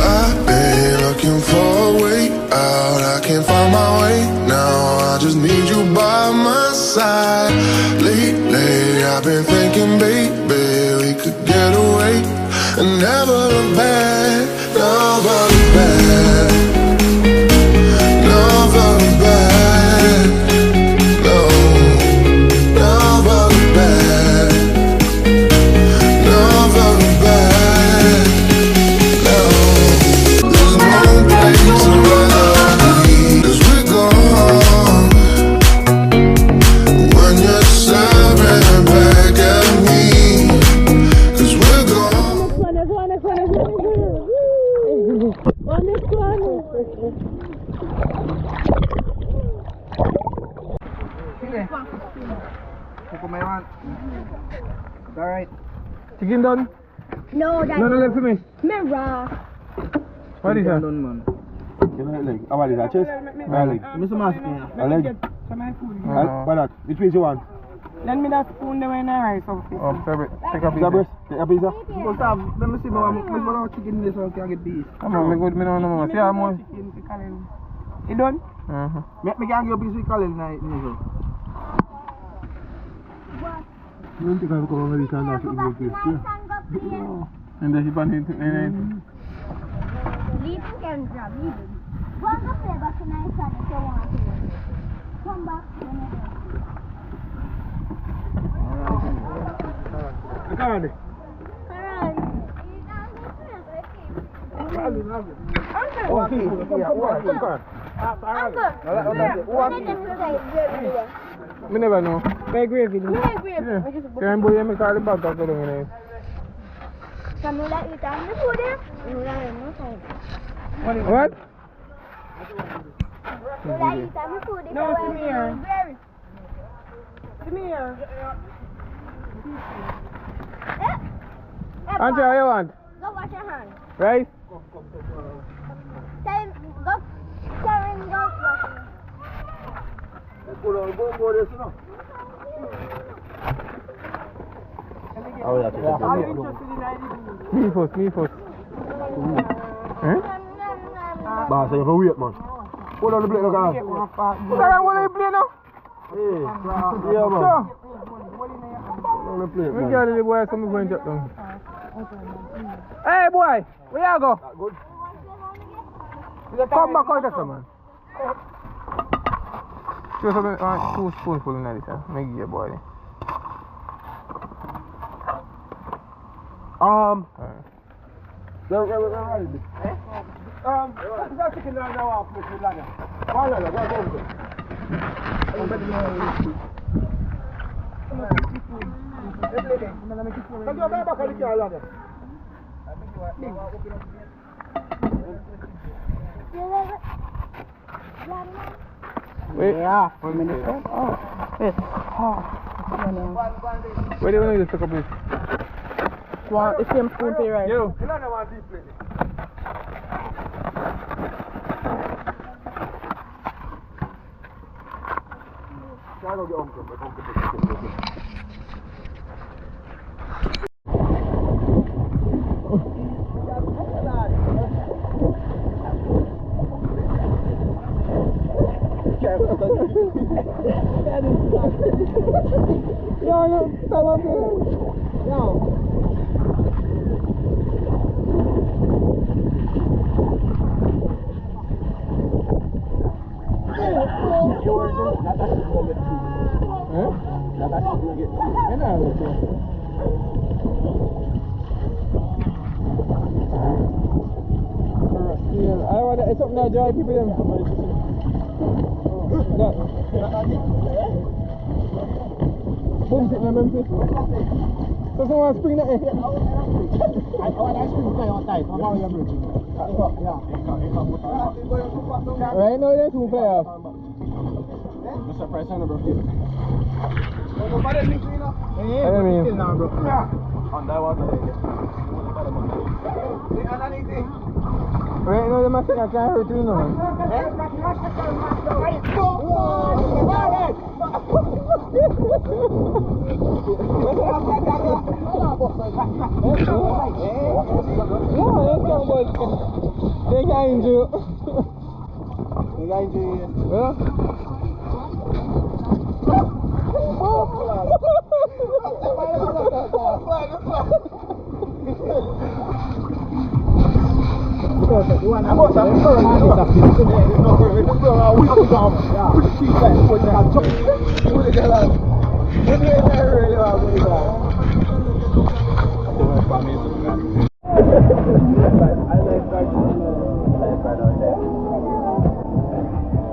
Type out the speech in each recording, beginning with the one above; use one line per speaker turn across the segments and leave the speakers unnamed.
I've been looking for a way out. I can't find my way now. I just need you by my side. Lately, I've been thinking, baby, we could get away and never look back. Never look back. Never look back. No, never look back. Never look back. No, there's no place I'd rather be. 'Cause we're gone when you're staring back at me. 'Cause we're gone.
Alright.
Chicken done?
No, that's
No, left for me.
mirror.
What is that?
Done, man.
How about that? Chest? Leg.
Mr. Mask.
A leg? What that? Which piece you want?
Lend me that spoon there in the rice of fish.
Oh, sorry. Take a piece.
Zabers? Take a pizza?
Supposed to have, let me see, but I'm chicken in this one, can I get beef?
Come on, me good, me no. See how much?
You done?
Me can get a piece with Colin night, so.
You don't think I will come over this and have to eat your piece?
And then she pan it.
Leave him, can grab, leave him. Go and go play back tonight, son, if you want to. Come back whenever.
Look at it.
Me never know.
Very gravy.
Can boy me call him back to the minute.
Can you let it on the food there? You let it on
What?
the food there?
No, come here. Come here.
Auntie, what you want?
Go wash your hands.
Rice?
Tell him, go wash your hands.
Oh, yeah,
Me first. Eh?
Bah, so you have to wait, man. Hold on the plate, look at that.
Look at what you play now?
Hey, yeah, man. Hold on the plate,
We
man.
got the boy, so I'm going to down. Hey, boy, where you go? Come back out of man. Show some 2 spoonfuls in this, make you boy.
That chicken now off with the ladder. Why ladder? Why go over
Wait.
Yeah, 1 minute. Oh, it's hot.
Where do you want to take a place?
One, the same spoon for your rice.
You. It's something that dry people them. Boom sit in Memphis. So someone spring that in. I want ice cream play on time. I'm already bridging. Right now there's 2 players. Mr. President, bro. I mean, still now, bro. On that water. Right now, the machine I can't hurt you now. They can't injure you. They can't injure you. Yeah?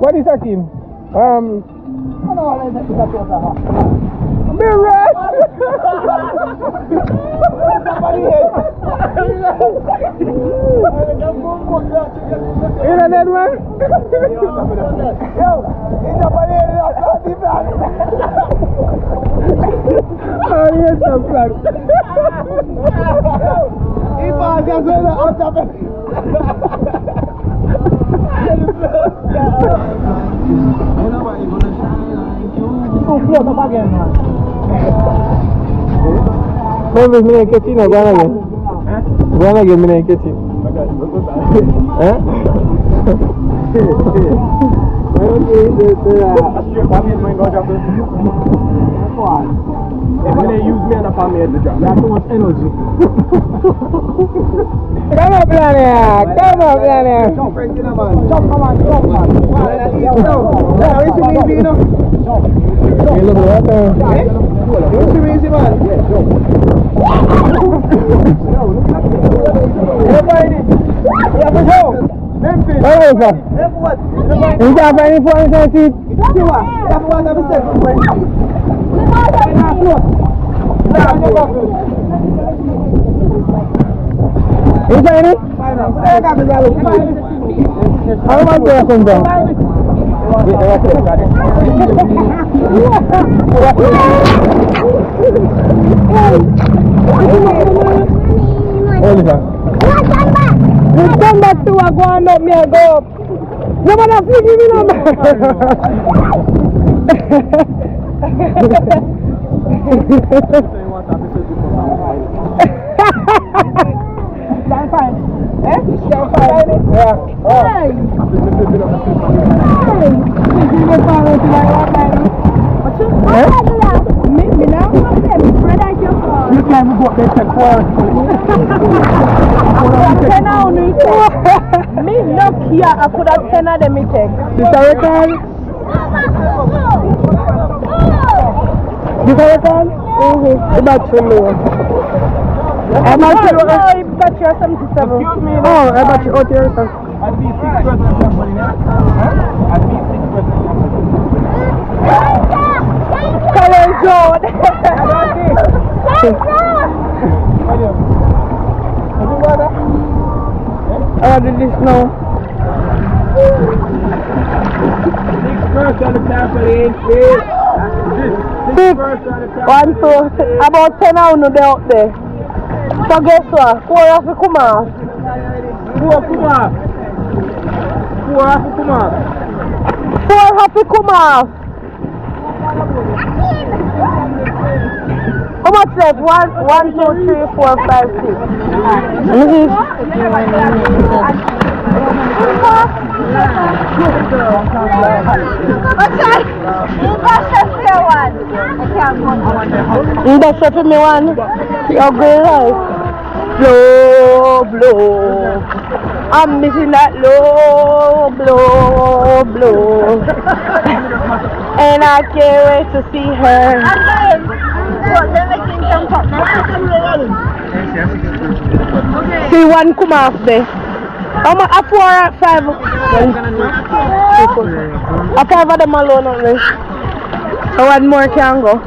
What is that, Kim? Mirror! Is that that one? Oh, yes, I'm flat. Maybe me ain't catch you now, go on again. Go on again, me ain't catch you. Huh?
If you didn't use me and I found me at the job. You have too much energy.
Come up, Lania! Come up, Lania!
Jump, man. Jump, come on, jump, man. Now, it's easy, you know.
You look right there.
It's easy, man. Everybody, you have to go. Memphis.
Where is that?
F1.
You can't find any phone inside it?
F1 have a step.
You find it? How much do you come down? Oliver. You come back to a go and up me and go up. You want to flick me number? Fine. Eh? Fine. Yeah. Oh. Hey. Me now? You can't go up there and call.
Me no here, I could have 10 of them me take.
Sister record? Sister record? About 2 million. I'm not sure.
No, but you're 77.
Excuse me.
Oh, I'm not sure. Oh, dear.
I'd be 6% somebody now. I'd be 6%
Color John.
I do this now.
6% of the capital ain't fair. 6% of the capital.
1, 2, about 10 hours no they out there. So guess what? 4 have to come off.
4 come off. 4 have to come off.
4 have to come off. How much left? 1, 2, 3, 4, 5, 6. That's for me one. Your great life. Blow, blow. I'm missing that low, blow, blow. And I can't wait to see her. See one come off there. How much? A 4 at 5. A 5 of them alone only. So one more can go.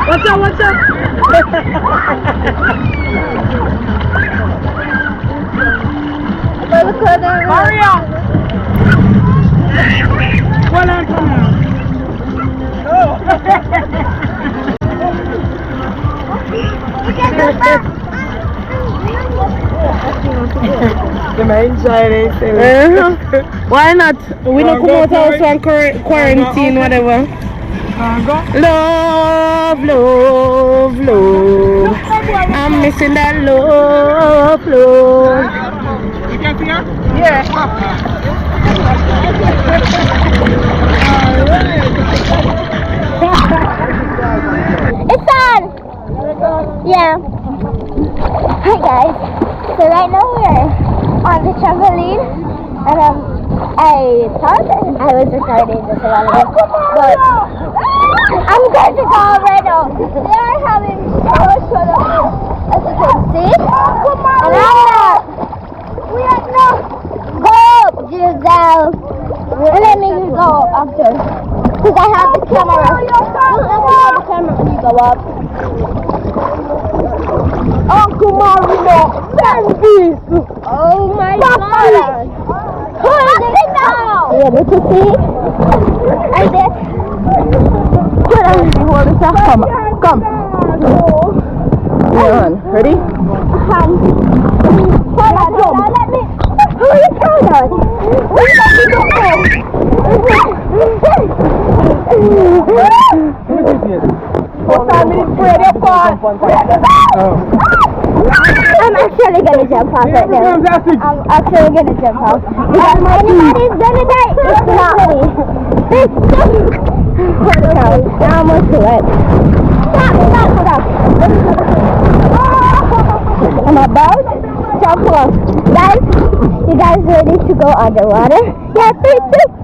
What's up? What's up? Maria! Well, Why not? We don't come out house from quarantine, whatever. Love, love, love. I'm missing that love, love.
You can see her?
Yeah.
It's on! Yeah. Hi guys. So right now we're on the trampoline and I thought I was recording this a while ago, but I'm going to go right now. They are having so much fun as you can see. And I'm not. We are not. Go up, Giselle. And let me go up after. Because I have the camera. Let me have the camera when you go up. Uncle Mario, oh my God! Who is it now? Are you able to see? Right there.
Come. You're on. Ready?
Hold on, let me. Who are you counting on? I'm actually gonna jump off right now. I'm actually gonna jump off. If anybody's gonna die, it's not me. I almost do it. Stop. I'm about to jump off. Guys, you guys ready to go underwater? Yeah, 3, 2.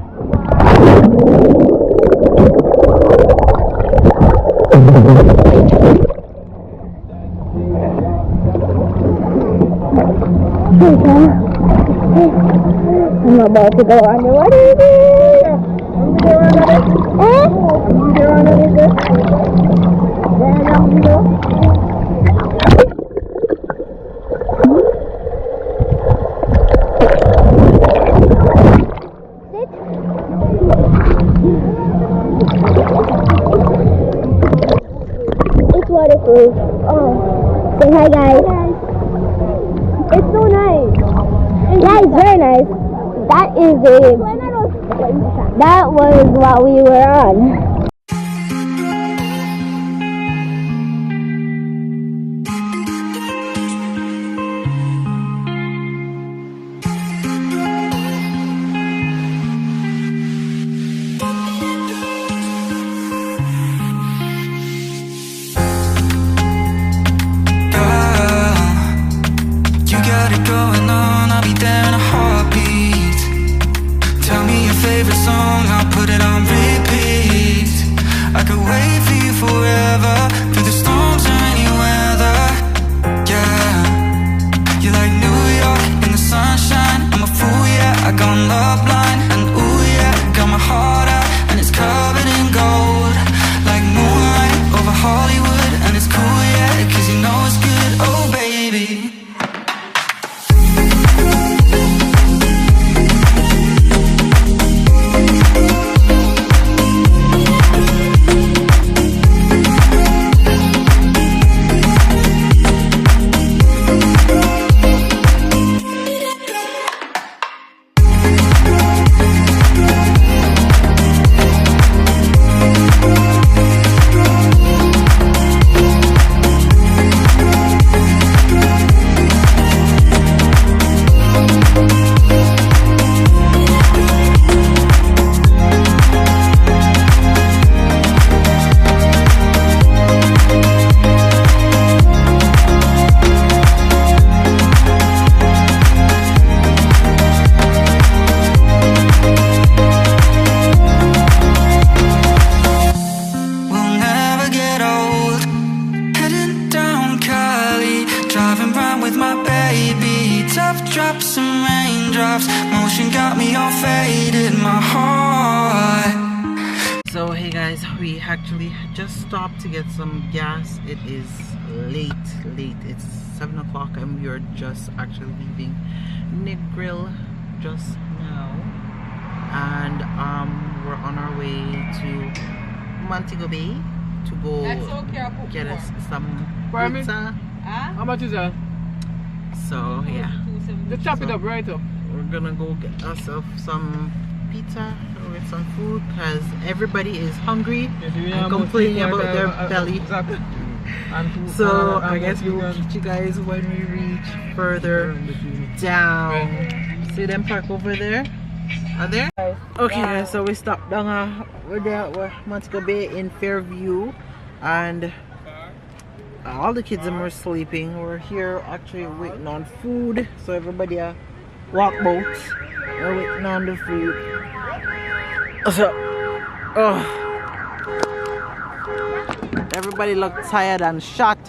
I'm about to go underwater. It's waterproof. Oh, say hi guys. It's so nice. Yeah, it's very nice. That was what we were on.
So hey guys, we actually just stopped to get some gas. It is late. It's 7 o'clock and we are just actually leaving Negril just now, and we're on our way to Montego Bay to go get us some pizza
How much is that?
So yeah,
Just chop it up right up.
we're gonna go get ourselves some pizza or get some food because everybody is hungry and complaining about their belly.
Exactly.
So I guess we'll catch you guys when we reach further down. See them park over there? Are there? Okay guys, so we stopped down we're there at Montego Bay in Fairview, and all the kids were sleeping. We're here actually waiting on food, so everybody walk boats. We're waiting on the food. So everybody look tired and shot.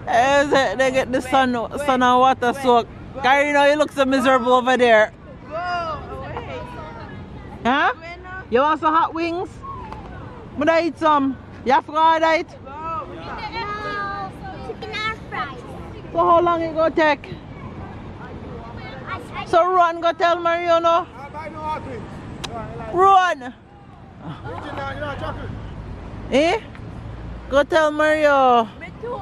They get the sun and water soak. Gary, you know, you look so miserable over there. Huh? You want some hot wings? I'm gonna eat some. You have to go and eat?
No, chicken and fries.
So how long it gonna take? So Ruan go tell Mario no? Ruan! Eh? Go tell Mario.
Me too.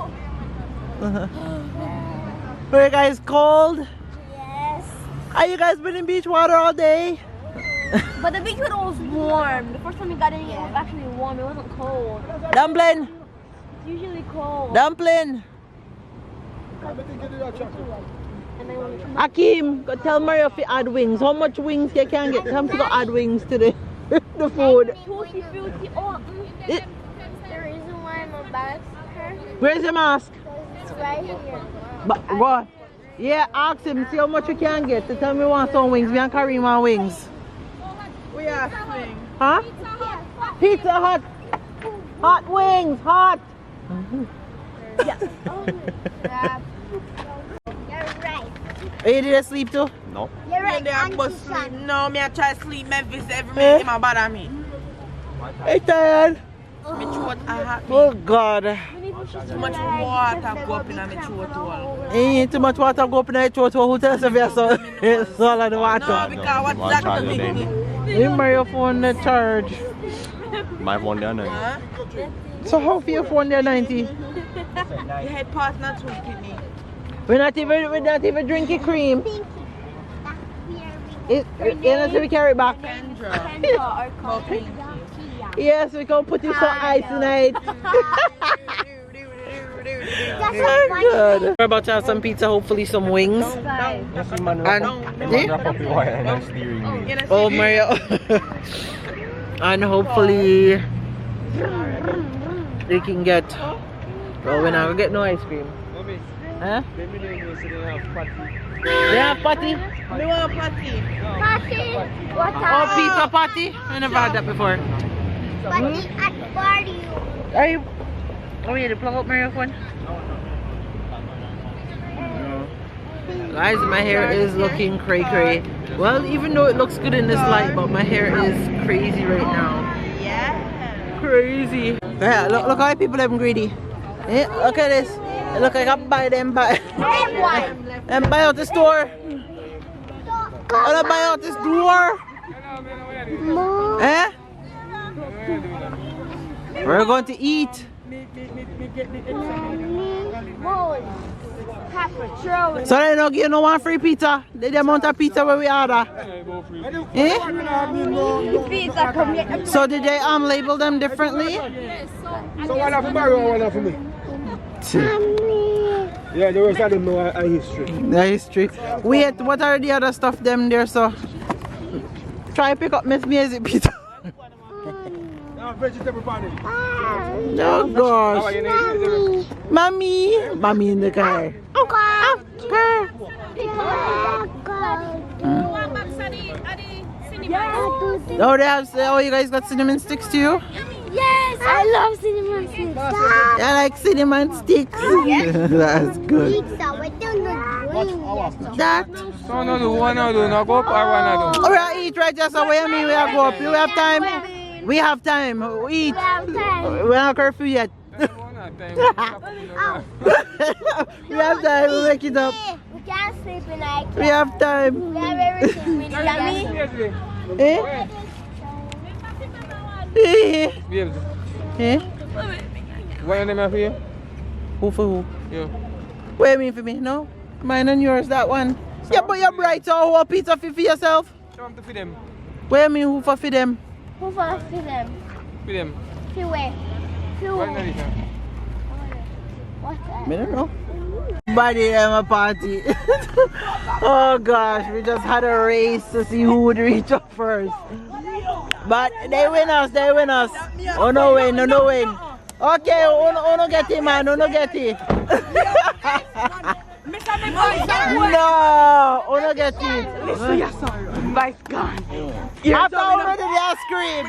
Are you guys cold?
Yes.
Are you guys been in beach water all day?
But the beach water was warm. The first time we got in, it was actually warm. It wasn't cold.
Dumpling!
It's usually cold.
Dumpling!
And then when we come
Akeem, go tell Mario if you add wings. How much wings you can get? Come to go add wings to the food.
Tutti frutti. Oh,
It,
the reason why I'm embarrassed her
where's your mask?
is right here.
But go. Yeah, ask him, see how much you can get. To tell me want some wings. Me and Kareem want wings.
We are swing.
Huh? Pizza Hut. Hot wings, hot.
Yeah. You're right.
Hey, did you sleep too?
No.
You're right.
They are
Auntie
bust
Shan.
No, me I try to sleep Memphis every minute. Him a bother me.
Hey, tired.
Me throat a hot.
Oh, God.
Too much water go up in my throat wall.
Ain't too much water go up in the throat. Who tells you you're so all of the
No,
water?
because what that to make me?
You marry your phone the charge.
My phone there now.
Huh?
So how for your phone there 90?
Your head partner to kidney.
We're not even drinking cream. You know, so we carry it back.
Kendra or coffee.
Yes, we can put you some ice tonight. Good. We're about to have some pizza, hopefully some wings. And oh Mario. And hopefully they can get, well, we're not gonna get no ice cream. Huh? They have patty?
Me want patty.
Patty? What
Oh, pizza patty? I never had that before.
Patty at party.
Are you? Oh, yeah, to plug up my phone. Guys, my hair is looking cray. Well, even though it looks good in this light, but my hair is crazy right now.
Yeah.
Crazy. Yeah, look how people are greedy. Yeah, look at this. It look like I buy them buy. And buy out the store. I buy out this door. Eh? We're going to eat. So they don't give no one free pizza. The amount of pizza where we order. Eh? So did they label them differently?
So one for Mario and one for me. Yeah, the rest of them know our history.
The history. Wait, what are the other stuff them there? So try pick up Miss Music pizza.
Vegetable patty.
Oh gosh. Mommy in the car. Oh, they have, oh, you guys got cinnamon sticks too?
Yes, I love cinnamon sticks.
I like cinnamon sticks. That's good.
Pizza, what do you
That.
No, one do not go up or one do.
Oh, we eat right just so what you mean we have go up. We have time. We have time. We eat.
We have time.
We're not curfew yet. We have time. We'll make it up.
We can't sleep in our
We have time.
We have everything with yummy.
Eh? Eh?
What your name are for you?
Who for who?
You.
What you mean for me? No? Mine and yours, that one. Yeah, but you're bright, so who a pizza for yourself?
Show them to feed them.
What you mean who for them?
Who for them?
Feed them.
Few way. Few
What
way.
is that?
What's that?
I don't know. Body a party. Oh gosh, we just had a race to see who would reach up first. But they win us. Oh no win, no win. Okay, oh no get it, man, oh no get it. No, oh no get it.
Vice gone.
After already they scream.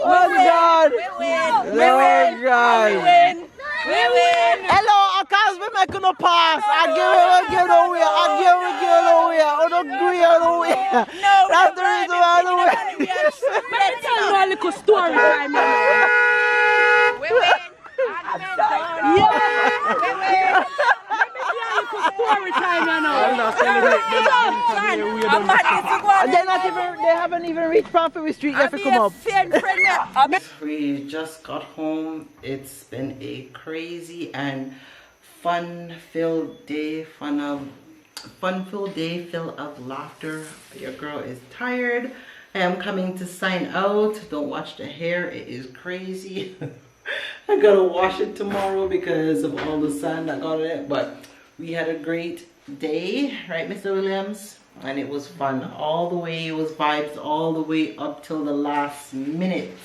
Oh God! Oh God!
We win.
Hello, cause we make no pass. I give it away. Oh no, away.
No,
That's the reason why I win.
Let's tell you a little story time. We win. Yeah. We win. Story time, you know.
They haven't even reached Promptway Street yet to come up. We just got home. It's been a crazy and fun-filled day, fun-filled day filled of laughter. Your girl is tired. I am coming to sign out. Don't watch the hair. It is crazy. I gotta wash it tomorrow because of all the sand that got on it. But we had a great day, right, Mr. Williams? And it was fun all the way. It was vibes all the way up till the last minute.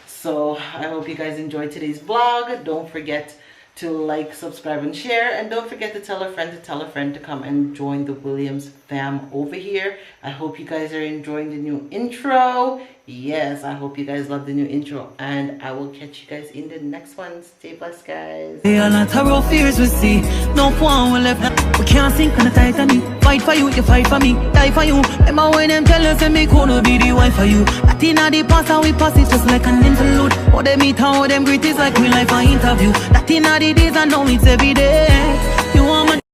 So I hope you guys enjoyed today's vlog. Don't forget to like, subscribe, and share. And don't forget to tell a friend to come and join the Williams fam over here. I hope you guys are enjoying the new intro. Yes, I hope you guys love the new intro. And I will catch you guys in the next one. Stay blessed, guys.
They are not our fears we see. No one will left. We can't sink on the Titanic. Fight for you fight for me. Die for you. Remember when them tell us that me gonna be the wife for you. That in the past and we pass it just like an interlude. How they meet, how them greet is like real life an interview. That in the days and now it's every day.